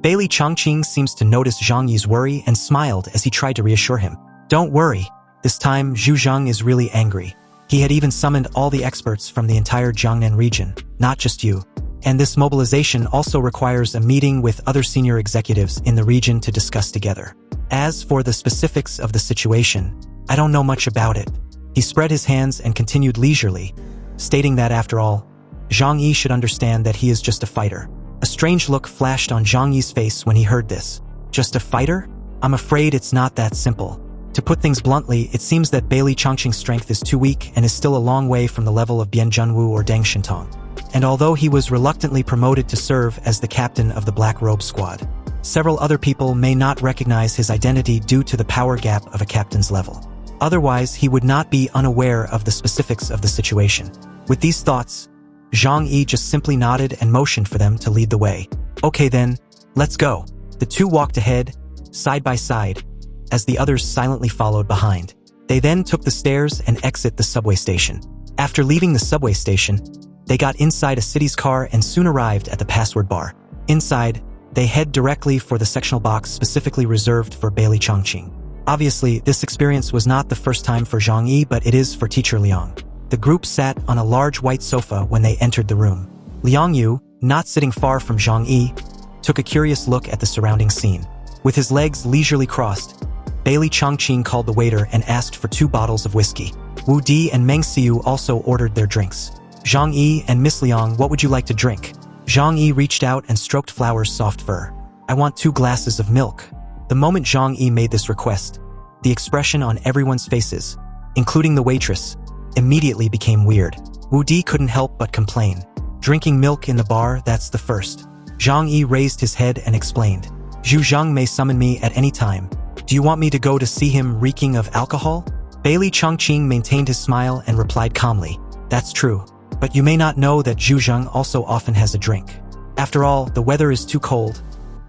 Bailey Chongqing seems to notice Zhang Yi's worry and smiled as he tried to reassure him. Don't worry. This time, Zhu Zhang is really angry. He had even summoned all the experts from the entire Jiangnan region, not just you. And this mobilization also requires a meeting with other senior executives in the region to discuss together. As for the specifics of the situation, I don't know much about it. He spread his hands and continued leisurely, stating that after all, Zhang Yi should understand that he is just a fighter. A strange look flashed on Zhang Yi's face when he heard this. Just a fighter? I'm afraid it's not that simple. To put things bluntly, it seems that Bailey Chongqing's strength is too weak and is still a long way from the level of Bian Junwu or Deng Shintong. And although he was reluctantly promoted to serve as the captain of the Black Robe Squad, several other people may not recognize his identity due to the power gap of a captain's level. Otherwise, he would not be unaware of the specifics of the situation. With these thoughts, Zhang Yi just simply nodded and motioned for them to lead the way. Okay then, let's go. The two walked ahead, side by side, as the others silently followed behind. They then took the stairs and exit the subway station. After leaving the subway station, they got inside a city's car and soon arrived at the password bar. Inside, they head directly for the sectional box specifically reserved for Bailey Chongqing. Obviously, this experience was not the first time for Zhang Yi, but it is for teacher Liang. The group sat on a large white sofa when they entered the room. Liang Yu, not sitting far from Zhang Yi, took a curious look at the surrounding scene. With his legs leisurely crossed, Bailey Chongqing called the waiter and asked for 2 bottles of whiskey. Wu Di and Meng Xiu also ordered their drinks. Zhang Yi and Miss Liang, what would you like to drink? Zhang Yi reached out and stroked Flower's soft fur. I want 2 glasses of milk. The moment Zhang Yi made this request, the expression on everyone's faces, including the waitress, immediately became weird. Wu Di couldn't help but complain. Drinking milk in the bar, that's the first. Zhang Yi raised his head and explained. Zhu Zhang may summon me at any time. Do you want me to go to see him reeking of alcohol? Bailey Chongqing maintained his smile and replied calmly. That's true. But you may not know that Zhu Zhang also often has a drink. After all, the weather is too cold,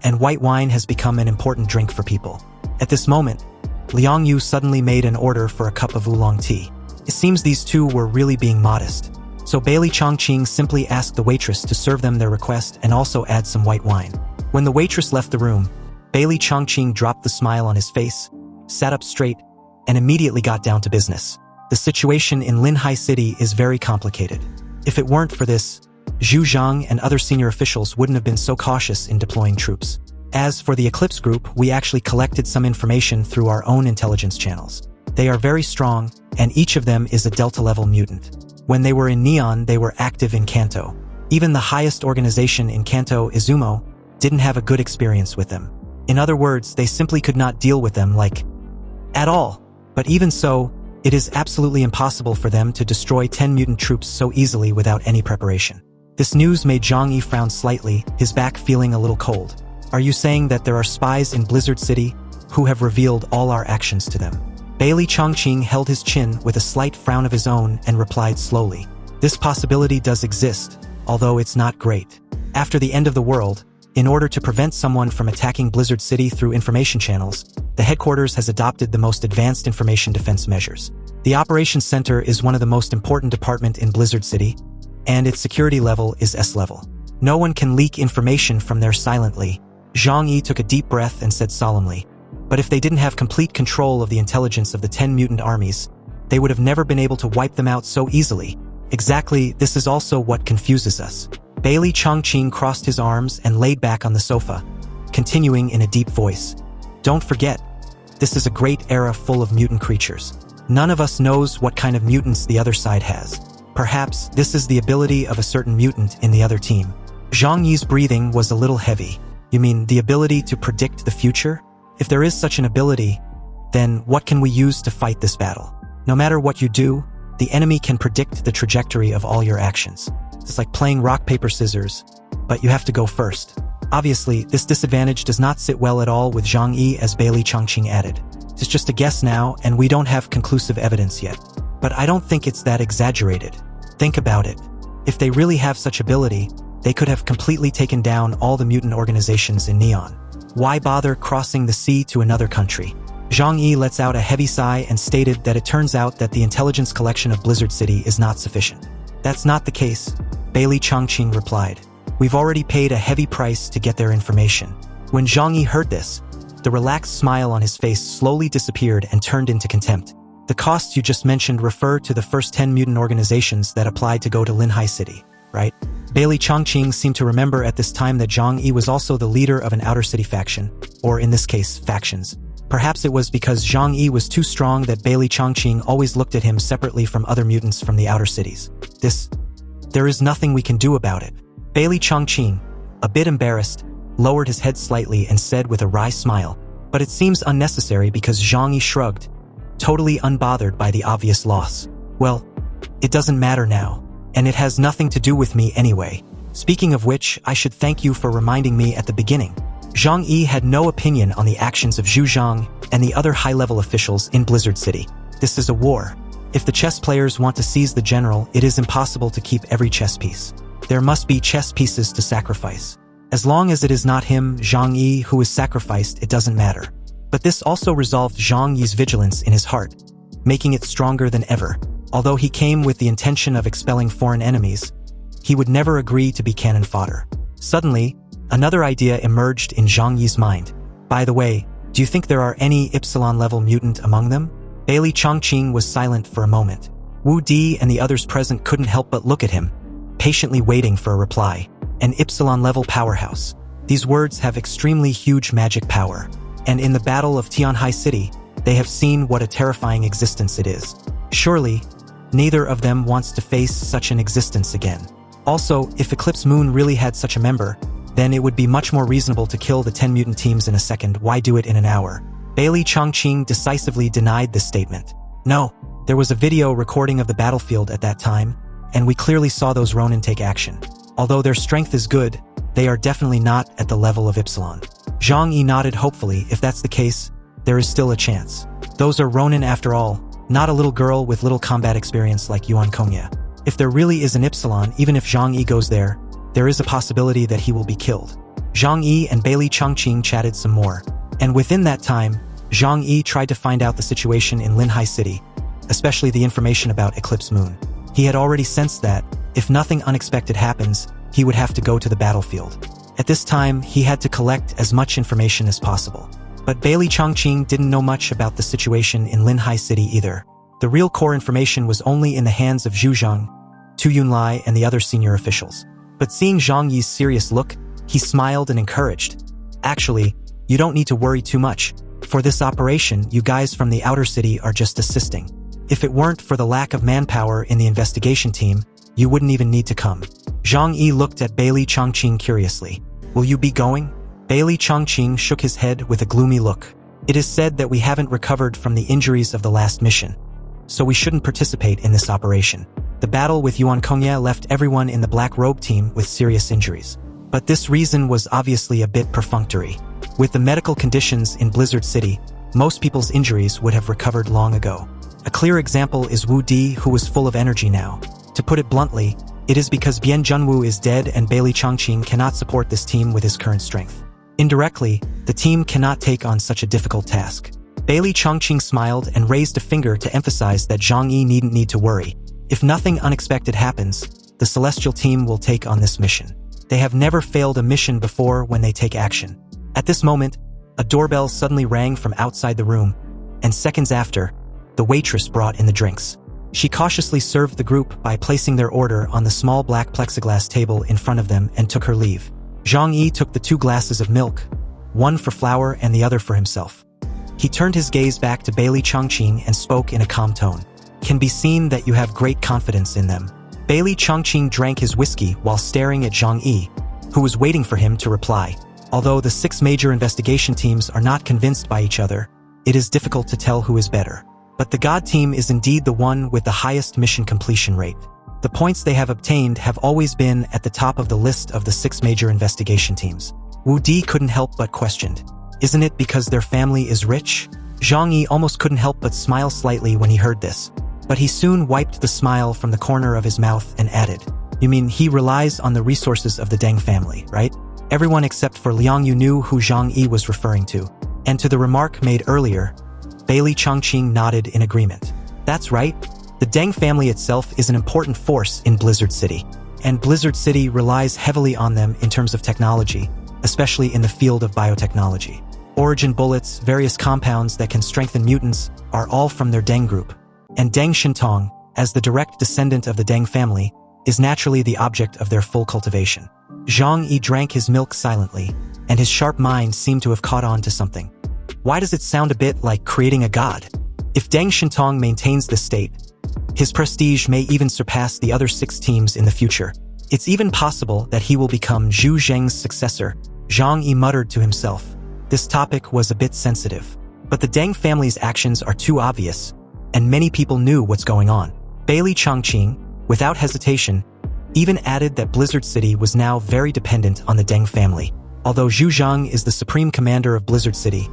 and white wine has become an important drink for people. At this moment, Liang Yu suddenly made an order for a cup of oolong tea. It seems these two were really being modest. So Bailey Chongqing simply asked the waitress to serve them their request and also add some white wine. When the waitress left the room, Bailey Chongqing dropped the smile on his face, sat up straight, and immediately got down to business. The situation in Linhai City is very complicated. If it weren't for this, Zhu Zhang and other senior officials wouldn't have been so cautious in deploying troops. As for the Eclipse Group, we actually collected some information through our own intelligence channels. They are very strong, and each of them is a Delta-level mutant. When they were in Neon, they were active in Kanto. Even the highest organization in Kanto, Izumo, didn't have a good experience with them. In other words, they simply could not deal with them at all. But even so, it is absolutely impossible for them to destroy 10 mutant troops so easily without any preparation. This news made Zhang Yi frown slightly, his back feeling a little cold. Are you saying that there are spies in Blizzard City who have revealed all our actions to them? Bailey Chongqing held his chin with a slight frown of his own and replied slowly. This possibility does exist, although it's not great. After the end of the world, in order to prevent someone from attacking Blizzard City through information channels, the headquarters has adopted the most advanced information defense measures. The operations center is one of the most important department in Blizzard City, and its security level is S level. No one can leak information from there silently. Zhang Yi took a deep breath and said solemnly, but if they didn't have complete control of the intelligence of the 10 mutant armies, they would have never been able to wipe them out so easily. Exactly, this is also what confuses us. Bailey Chongqing crossed his arms and laid back on the sofa, continuing in a deep voice. Don't forget, this is a great era full of mutant creatures. None of us knows what kind of mutants the other side has. Perhaps this is the ability of a certain mutant in the other team. Zhang Yi's breathing was a little heavy. You mean the ability to predict the future? If there is such an ability, then what can we use to fight this battle? No matter what you do, the enemy can predict the trajectory of all your actions. It's like playing rock, paper, scissors, but you have to go first. Obviously, this disadvantage does not sit well at all with Zhang Yi, as Bailey Chongqing added. It's just a guess now, and we don't have conclusive evidence yet. But I don't think it's that exaggerated. Think about it. If they really have such ability, they could have completely taken down all the mutant organizations in Neon. Why bother crossing the sea to another country? Zhang Yi lets out a heavy sigh and stated that it turns out that the intelligence collection of Blizzard City is not sufficient. That's not the case, Bailey Chongqing replied. We've already paid a heavy price to get their information. When Zhang Yi heard this, the relaxed smile on his face slowly disappeared and turned into contempt. The costs you just mentioned refer to the first 10 mutant organizations that applied to go to Linhai City, right? Bailey Chongqing seemed to remember at this time that Zhang Yi was also the leader of an outer city faction, or in this case, factions. Perhaps it was because Zhang Yi was too strong that Bailey Chongqing always looked at him separately from other mutants from the outer cities. There is nothing we can do about it. Bailey Chongqing, a bit embarrassed, lowered his head slightly and said with a wry smile, but it seems unnecessary because Zhang Yi shrugged, totally unbothered by the obvious loss. Well, it doesn't matter now, and it has nothing to do with me anyway. Speaking of which, I should thank you for reminding me at the beginning. Zhang Yi had no opinion on the actions of Zhu Zhang and the other high-level officials in Blizzard City. This is a war. If the chess players want to seize the general, it is impossible to keep every chess piece. There must be chess pieces to sacrifice. As long as it is not him, Zhang Yi, who is sacrificed, it doesn't matter. But this also resolved Zhang Yi's vigilance in his heart, making it stronger than ever. Although he came with the intention of expelling foreign enemies, he would never agree to be cannon fodder. Suddenly, another idea emerged in Zhang Yi's mind. By the way, do you think there are any Epsilon-level mutant among them? Bailey Chongqing was silent for a moment. Wu Di and the others present couldn't help but look at him, patiently waiting for a reply. An Epsilon-level powerhouse. These words have extremely huge magic power, and in the Battle of Tianhai City, they have seen what a terrifying existence it is. Surely, neither of them wants to face such an existence again. Also, if Eclipse Moon really had such a member, then it would be much more reasonable to kill the 10 mutant teams in a second. Why do it in an hour? Bailey Chongqing decisively denied this statement. No, there was a video recording of the battlefield at that time, and we clearly saw those Ronin take action. Although their strength is good, they are definitely not at the level of Epsilon. Zhang Yi nodded hopefully. If that's the case, there is still a chance. Those are Ronin after all, not a little girl with little combat experience like Yuan Kongya. If there really is an Epsilon, even if Zhang Yi goes there is a possibility that he will be killed. Zhang Yi and Bailey Chongqing chatted some more, and within that time, Zhang Yi tried to find out the situation in Linhai City, especially the information about Eclipse Moon. He had already sensed that, if nothing unexpected happens, he would have to go to the battlefield. At this time, he had to collect as much information as possible. But Bailey Chongqing didn't know much about the situation in Linhai City either. The real core information was only in the hands of Zhu Zhang, Tu Yunlai, and the other senior officials. But seeing Zhang Yi's serious look, he smiled and encouraged. Actually, you don't need to worry too much. For this operation, you guys from the outer city are just assisting. If it weren't for the lack of manpower in the investigation team, you wouldn't even need to come. Zhang Yi looked at Bailey Chongqing curiously. Will you be going? Bailey Chongqing shook his head with a gloomy look. It is said that we haven't recovered from the injuries of the last mission, so we shouldn't participate in this operation. The battle with Yuan Kongya left everyone in the Black Robe team with serious injuries. But this reason was obviously a bit perfunctory. With the medical conditions in Blizzard City, most people's injuries would have recovered long ago. A clear example is Wu Di, who was full of energy now. To put it bluntly, it is because Bian Junwu is dead and Bailey Chongqing cannot support this team with his current strength. Indirectly, the team cannot take on such a difficult task. Bailey Chongqing smiled and raised a finger to emphasize that Zhang Yi needn't need to worry. If nothing unexpected happens, the Celestial team will take on this mission. They have never failed a mission before when they take action. At this moment, a doorbell suddenly rang from outside the room, and seconds after, the waitress brought in the drinks. She cautiously served the group by placing their order on the small black plexiglass table in front of them and took her leave. Zhang Yi took the 2 glasses of milk, one for Flower and the other for himself. He turned his gaze back to Bailey Chongqing and spoke in a calm tone. Can be seen that you have great confidence in them. Bailey Chongqing drank his whiskey while staring at Zhang Yi, who was waiting for him to reply. Although the 6 major investigation teams are not convinced by each other, it is difficult to tell who is better. But the God team is indeed the one with the highest mission completion rate. The points they have obtained have always been at the top of the list of the 6 major investigation teams. Wu Di couldn't help but questioned. Isn't it because their family is rich? Zhang Yi almost couldn't help but smile slightly when he heard this. But he soon wiped the smile from the corner of his mouth and added, You mean he relies on the resources of the Deng family, right? Everyone except for Liang Yu knew who Zhang Yi was referring to. And to the remark made earlier, Bailey Chongqing nodded in agreement. That's right. The Deng family itself is an important force in Blizzard City. And Blizzard City relies heavily on them in terms of technology, especially in the field of biotechnology. Origin bullets, various compounds that can strengthen mutants, are all from their Deng group. And Deng Shintong, as the direct descendant of the Deng family, is naturally the object of their full cultivation. Zhang Yi drank his milk silently, and his sharp mind seemed to have caught on to something. Why does it sound a bit like creating a god? If Deng Shintong maintains this state, his prestige may even surpass the other 6 teams in the future. It's even possible that he will become Zhu Zheng's successor, Zhang Yi muttered to himself. This topic was a bit sensitive, but the Deng family's actions are too obvious, and many people knew what's going on. Bailey Chongqing, without hesitation, even added that Blizzard City was now very dependent on the Deng family. Although Zhu Zhang is the supreme commander of Blizzard City,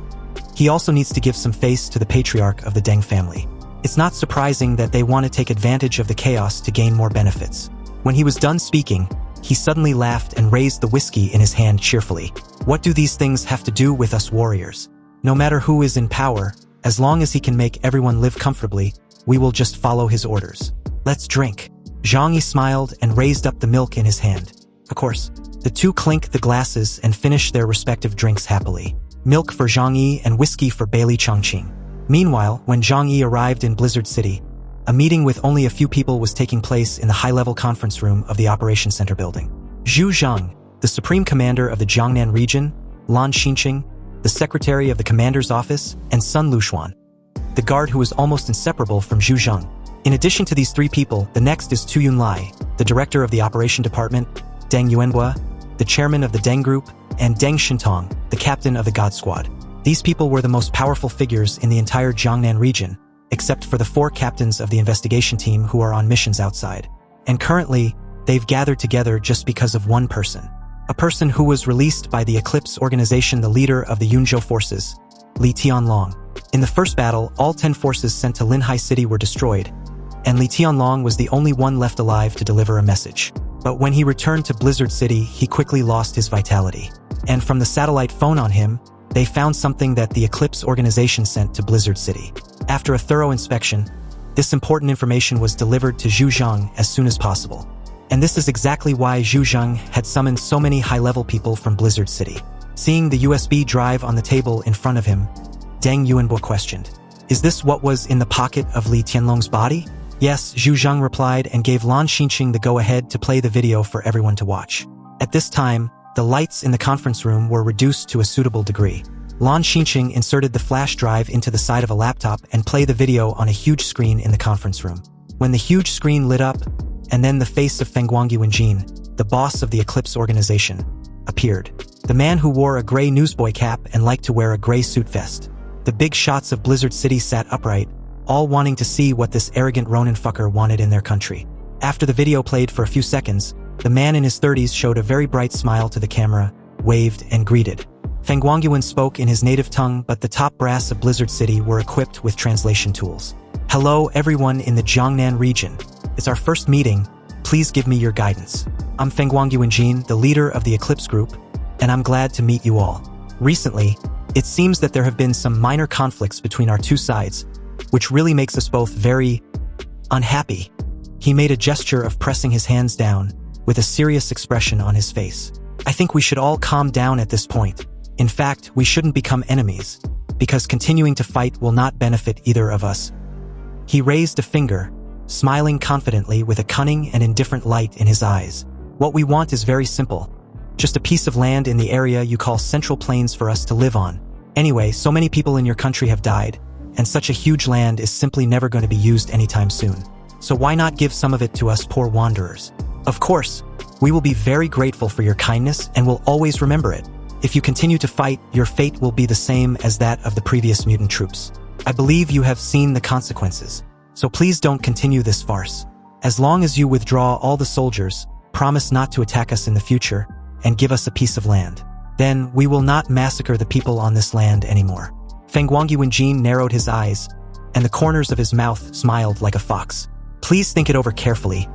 he also needs to give some face to the patriarch of the Deng family. It's not surprising that they want to take advantage of the chaos to gain more benefits. When he was done speaking, he suddenly laughed and raised the whiskey in his hand cheerfully. What do these things have to do with us warriors? No matter who is in power, as long as he can make everyone live comfortably, we will just follow his orders. Let's drink. Zhang Yi smiled and raised up the milk in his hand. Of course, the two clinked the glasses and finished their respective drinks happily. Milk for Zhang Yi and whiskey for Bailey Chongqing. Meanwhile, when Zhang Yi arrived in Blizzard City, a meeting with only a few people was taking place in the high-level conference room of the Operations Center building. Zhu Zhang, the supreme commander of the Jiangnan region, Lan Xinqing, the secretary of the commander's office, and Sun Lushuan, the guard who was almost inseparable from Zhu Zhang. In addition to these 3 people, the next is Tu Yunlai, the director of the Operation Department, Deng Yuanhua, the chairman of the Deng Group, and Deng Shintong, the captain of the God Squad. These people were the most powerful figures in the entire Jiangnan region, except for the 4 captains of the investigation team who are on missions outside. And currently, they've gathered together just because of one person. A person who was released by the Eclipse organization, the leader of the Yunzhou forces, Li Tianlong. In the first battle, all 10 forces sent to Linhai City were destroyed, and Li Tianlong was the only one left alive to deliver a message. But when he returned to Blizzard City, he quickly lost his vitality. And from the satellite phone on him, they found something that the Eclipse organization sent to Blizzard City. After a thorough inspection, this important information was delivered to Zhu Zhang as soon as possible. And this is exactly why Zhu Zhang had summoned so many high-level people from Blizzard City. Seeing the USB drive on the table in front of him, Deng Yuanbo questioned, "Is this what was in the pocket of Li Tianlong's body?" "Yes," Zhu Zhang replied and gave Lan Xinqing the go-ahead to play the video for everyone to watch. At this time, the lights in the conference room were reduced to a suitable degree. Lan Xinqing inserted the flash drive into the side of a laptop and played the video on a huge screen in the conference room. When the huge screen lit up, and then the face of Fengguangyu Wenjin, the boss of the Eclipse organization, appeared. The man who wore a gray newsboy cap and liked to wear a gray suit vest. The big shots of Blizzard City sat upright, all wanting to see what this arrogant Ronin fucker wanted in their country. After the video played for a few seconds, the man in his 30s showed a very bright smile to the camera, waved, and greeted. Fengguangyuan spoke in his native tongue, but the top brass of Blizzard City were equipped with translation tools. "Hello everyone in the Jiangnan region. It's our first meeting. Please give me your guidance. I'm Fengguangyu Wenjin, the leader of the Eclipse Group, and I'm glad to meet you all. Recently, it seems that there have been some minor conflicts between our two sides, which really makes us both very unhappy." He made a gesture of pressing his hands down, with a serious expression on his face. "I think we should all calm down at this point. In fact, we shouldn't become enemies, because continuing to fight will not benefit either of us." He raised a finger, smiling confidently with a cunning and indifferent light in his eyes. "What we want is very simple. Just a piece of land in the area you call Central Plains for us to live on. Anyway, so many people in your country have died, and such a huge land is simply never going to be used anytime soon. So why not give some of it to us poor wanderers? Of course, we will be very grateful for your kindness and will always remember it. If you continue to fight, your fate will be the same as that of the previous mutant troops. I believe you have seen the consequences, so please don't continue this farce. As long as you withdraw all the soldiers, promise not to attack us in the future, and give us a piece of land. Then we will not massacre the people on this land anymore." Fengguangyu Wenjin narrowed his eyes, and the corners of his mouth smiled like a fox. "Please think it over carefully.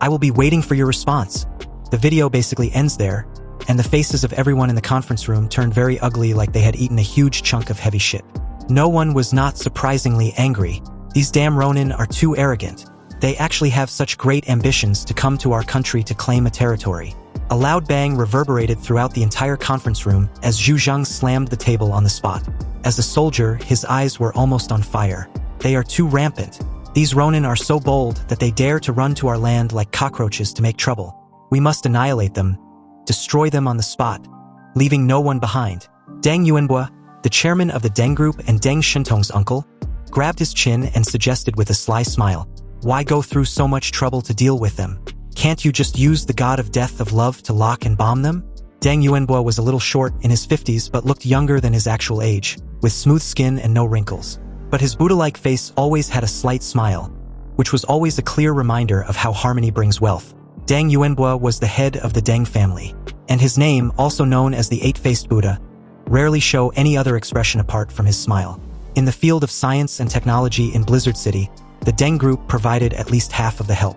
I will be waiting for your response." The video basically ends there, and the faces of everyone in the conference room turned very ugly, like they had eaten a huge chunk of heavy shit. No one was not surprisingly angry. These damn Ronin are too arrogant. They actually have such great ambitions to come to our country to claim a territory. A loud bang reverberated throughout the entire conference room as Zhu Zhang slammed the table on the spot. As a soldier, his eyes were almost on fire. They are too rampant. These ronin are so bold that they dare to run to our land like cockroaches to make trouble. We must annihilate them, destroy them on the spot, leaving no one behind. Deng Yuanbua, the chairman of the Deng Group and Deng Shintong's uncle, grabbed his chin and suggested with a sly smile, "Why go through so much trouble to deal with them? Can't you just use the god of death of love to lock and bomb them?" Deng Yuanbua was a little short in his 50s but looked younger than his actual age, with smooth skin and no wrinkles. But his Buddha-like face always had a slight smile, which was always a clear reminder of how harmony brings wealth. Deng Yuanbua was the head of the Deng family, and his name, also known as the Eight-Faced Buddha, rarely show any other expression apart from his smile. In the field of science and technology in Blizzard City, the Deng Group provided at least half of the help,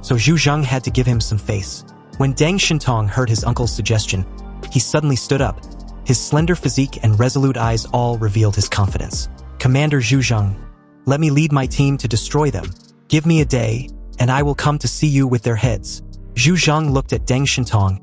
so Zhu Zhang had to give him some face. When Deng Shintong heard his uncle's suggestion, he suddenly stood up. His slender physique and resolute eyes all revealed his confidence. "Commander Zhu Zhang, let me lead my team to destroy them. Give me a day, and I will come to see you with their heads." Zhu Zhang looked at Deng Shintong,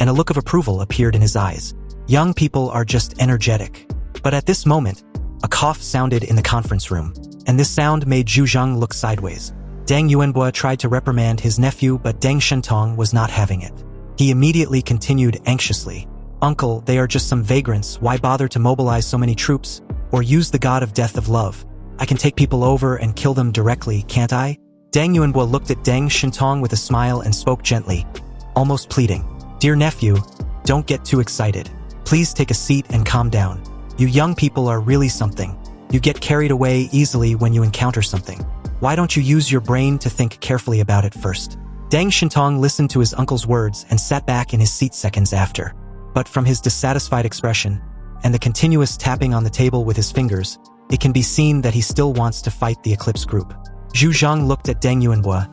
and a look of approval appeared in his eyes. Young people are just energetic. But at this moment, a cough sounded in the conference room, and this sound made Zhu Zhang look sideways. Deng Yuanbua tried to reprimand his nephew, but Deng Shintong was not having it. He immediately continued anxiously, "Uncle, they are just some vagrants. Why bother to mobilize so many troops? Or use the god of death of love? I can take people over and kill them directly, can't I?" Deng Yuanbua looked at Deng Shintong with a smile and spoke gently, almost pleading, "Dear nephew, don't get too excited. Please take a seat and calm down. You young people are really something. You get carried away easily when you encounter something. Why don't you use your brain to think carefully about it first?" Deng Shintong listened to his uncle's words and sat back in his seat seconds after. But from his dissatisfied expression and the continuous tapping on the table with his fingers, it can be seen that he still wants to fight the Eclipse group. Zhu Zhang looked at Deng Yuanbua,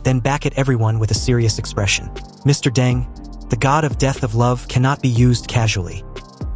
then back at everyone with a serious expression. "Mr. Deng, the god of death of love cannot be used casually."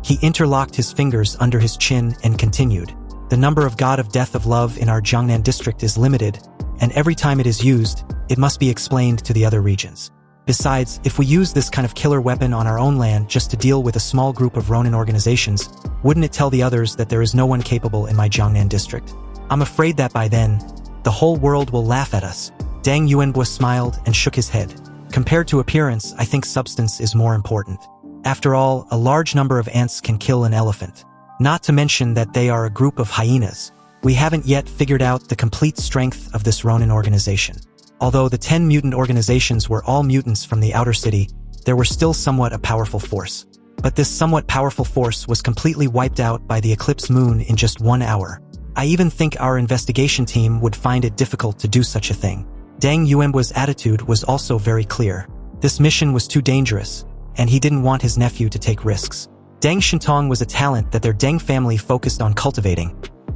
He interlocked his fingers under his chin and continued, "The number of god of death of love in our Jiangnan district is limited, and every time it is used, it must be explained to the other regions. Besides, if we use this kind of killer weapon on our own land just to deal with a small group of Ronin organizations, wouldn't it tell the others that there is no one capable in my Jiangnan district? I'm afraid that by then, the whole world will laugh at us." Deng Yuanbua smiled and shook his head. "Compared to appearance, I think substance is more important. After all, a large number of ants can kill an elephant. Not to mention that they are a group of hyenas. We haven't yet figured out the complete strength of this Ronin organization. Although the 10 mutant organizations were all mutants from the outer city, there were still somewhat a powerful force. But this somewhat powerful force was completely wiped out by the eclipse moon in just 1 hour. I even think our investigation team would find it difficult to do such a thing." Deng Yuanbua's attitude was also very clear. This mission was too dangerous, and he didn't want his nephew to take risks. Deng Shintong was a talent that their Deng family focused on cultivating,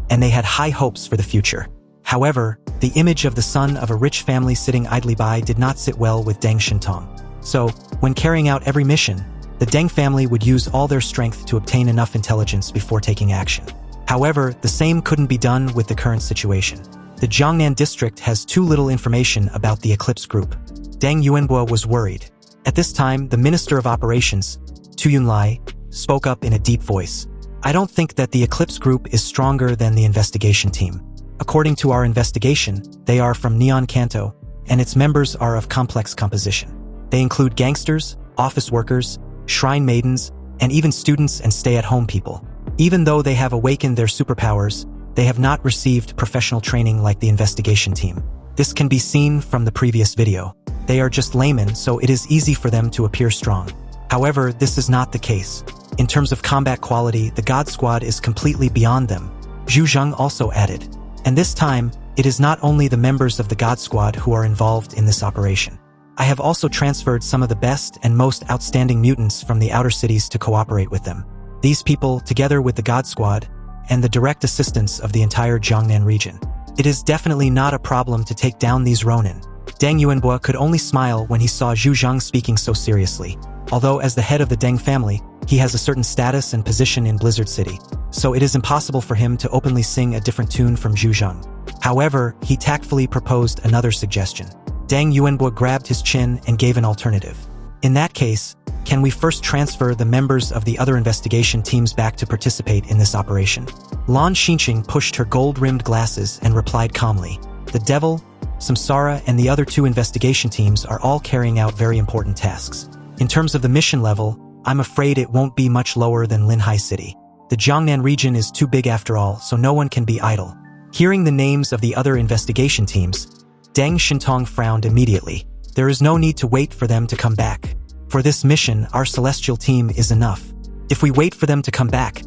and they had high hopes for the future. However, the image of the son of a rich family sitting idly by did not sit well with Deng Shintong. So, when carrying out every mission, the Deng family would use all their strength to obtain enough intelligence before taking action. However, the same couldn't be done with the current situation. The Jiangnan district has too little information about the Eclipse group. Deng Yuanbua was worried. At this time, the Minister of Operations, Tu Yunlai, spoke up in a deep voice. "I don't think that the Eclipse group is stronger than the investigation team. According to our investigation, they are from Neon Kanto, and its members are of complex composition. They include gangsters, office workers, shrine maidens, and even students and stay-at-home people. Even though they have awakened their superpowers, they have not received professional training like the investigation team. This can be seen from the previous video. They are just laymen, so it is easy for them to appear strong. However, this is not the case. In terms of combat quality, the God Squad is completely beyond them," Zhu Zhang also added. "And this time, it is not only the members of the God Squad who are involved in this operation. I have also transferred some of the best and most outstanding mutants from the outer cities to cooperate with them. These people, together with the God Squad, and the direct assistance of the entire Jiangnan region. It is definitely not a problem to take down these Ronin." Deng Yuanbua could only smile when he saw Zhu Zhang speaking so seriously. Although as the head of the Deng family, he has a certain status and position in Blizzard City, so it is impossible for him to openly sing a different tune from Zhu Zhang. However, he tactfully proposed another suggestion. Deng Yuanbua grabbed his chin and gave an alternative. "In that case, Can we first transfer the members of the other investigation teams back to participate in this operation? Lan Xinqing pushed her gold-rimmed glasses and replied calmly. The devil, Samsara, and the other 2 investigation teams are all carrying out very important tasks. In terms of the mission level, I'm afraid it won't be much lower than Linhai City. The Jiangnan region is too big after all, so no one can be idle. Hearing the names of the other investigation teams, Deng Shintong frowned immediately. There is no need to wait for them to come back. For this mission, our celestial team is enough. If we wait for them to come back,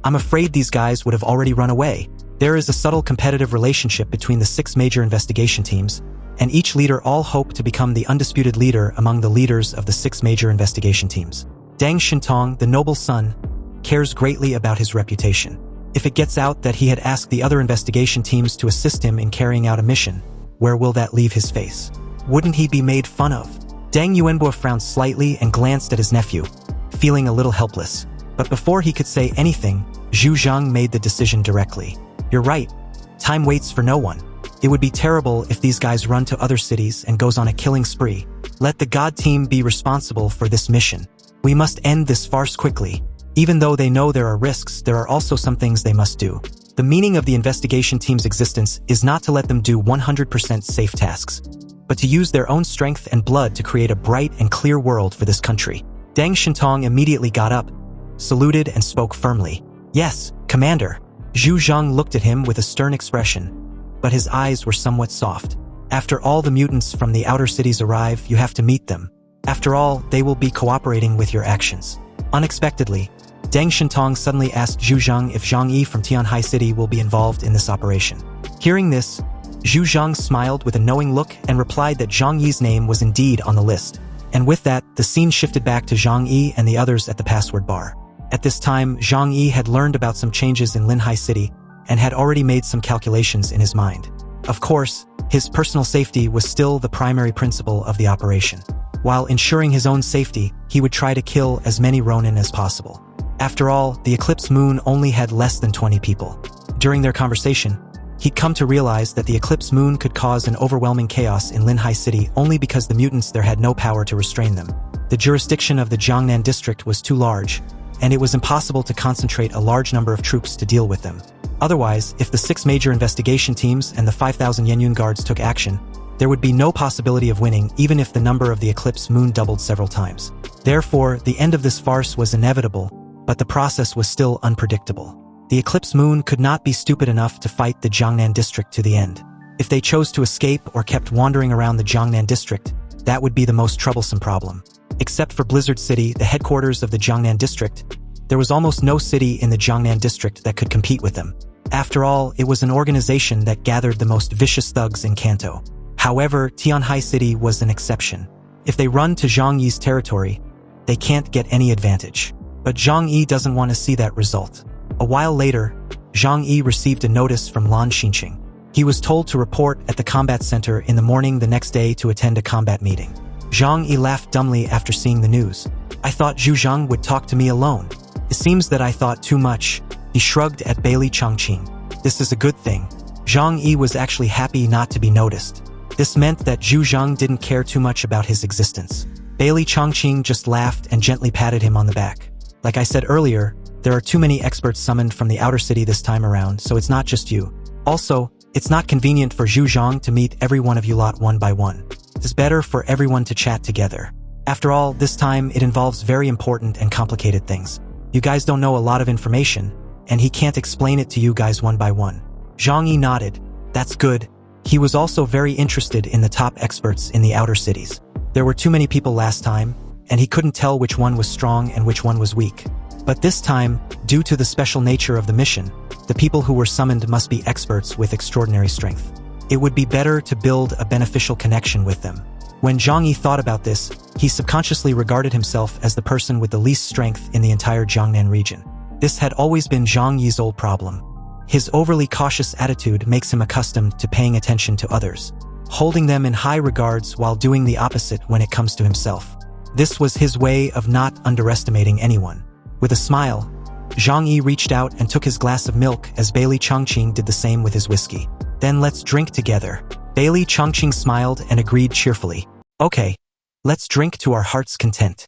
I'm afraid these guys would have already run away. There is a subtle competitive relationship between the 6 major investigation teams, and each leader all hope to become the undisputed leader among the leaders of the 6 major investigation teams. Deng Shintong, the noble son, cares greatly about his reputation. If it gets out that he had asked the other investigation teams to assist him in carrying out a mission, where will that leave his face? Wouldn't he be made fun of? Deng Yuanbo frowned slightly and glanced at his nephew, feeling a little helpless. But before he could say anything, Zhu Zhang made the decision directly. You're right. Time waits for no one. It would be terrible if these guys run to other cities and goes on a killing spree. Let the God team be responsible for this mission. We must end this farce quickly. Even though they know there are risks, there are also some things they must do. The meaning of the investigation team's existence is not to let them do 100% safe tasks, but to use their own strength and blood to create a bright and clear world for this country. Deng Shintong immediately got up, saluted and spoke firmly. Yes, Commander. Zhu Zhang looked at him with a stern expression, but his eyes were somewhat soft. After all the mutants from the outer cities arrive, you have to meet them. After all, they will be cooperating with your actions. Unexpectedly, Deng Shintong suddenly asked Zhu Zhang if Zhang Yi from Tianhai City will be involved in this operation. Hearing this, Zhu Zhang smiled with a knowing look and replied that Zhang Yi's name was indeed on the list. And with that, the scene shifted back to Zhang Yi and the others at the password bar. At this time, Zhang Yi had learned about some changes in Linhai City and had already made some calculations in his mind. Of course, his personal safety was still the primary principle of the operation. While ensuring his own safety, he would try to kill as many Ronin as possible. After all, the eclipse moon only had less than 20 people. During their conversation, he'd come to realize that the eclipse moon could cause an overwhelming chaos in Linhai City only because the mutants there had no power to restrain them. The jurisdiction of the Jiangnan district was too large, and it was impossible to concentrate a large number of troops to deal with them. Otherwise, if the 6 major investigation teams and the 5,000 Yenyun guards took action, there would be no possibility of winning even if the number of the eclipse moon doubled several times. Therefore, the end of this farce was inevitable, but the process was still unpredictable. The eclipse moon could not be stupid enough to fight the Jiangnan district to the end. If they chose to escape or kept wandering around the Jiangnan district, that would be the most troublesome problem. Except for Blizzard City, the headquarters of the Jiangnan district, there was almost no city in the Jiangnan district that could compete with them. After all, it was an organization that gathered the most vicious thugs in Kanto. However, Tianhai City was an exception. If they run to Zhang Yi's territory, they can't get any advantage. But Zhang Yi doesn't want to see that result. A while later, Zhang Yi received a notice from Lan Xinqing. He was told to report at the combat center in the morning the next day to attend a combat meeting. Zhang Yi laughed dumbly after seeing the news. I thought Zhu Zhang would talk to me alone. It seems that I thought too much. He shrugged at Bailey Changqing. This is a good thing. Zhang Yi was actually happy not to be noticed. This meant that Zhu Zhang didn't care too much about his existence. Bailey Changqing just laughed and gently patted him on the back. Like I said earlier, there are too many experts summoned from the outer city this time around, so it's not just you. Also, it's not convenient for Zhu Zhang to meet every one of you lot one by one. It's better for everyone to chat together. After all, this time it involves very important and complicated things. You guys don't know a lot of information, and he can't explain it to you guys one by one. Zhang Yi nodded. That's good. He was also very interested in the top experts in the outer cities. There were too many people last time, and he couldn't tell which one was strong and which one was weak. But this time, due to the special nature of the mission, the people who were summoned must be experts with extraordinary strength. It would be better to build a beneficial connection with them. When Zhang Yi thought about this, he subconsciously regarded himself as the person with the least strength in the entire Jiangnan region. This had always been Zhang Yi's old problem. His overly cautious attitude makes him accustomed to paying attention to others, holding them in high regards while doing the opposite when it comes to himself. This was his way of not underestimating anyone. With a smile, Zhang Yi reached out and took his glass of milk as Bailey Changqing did the same with his whiskey. Then let's drink together. Bailey Changqing smiled and agreed cheerfully. Okay, let's drink to our heart's content.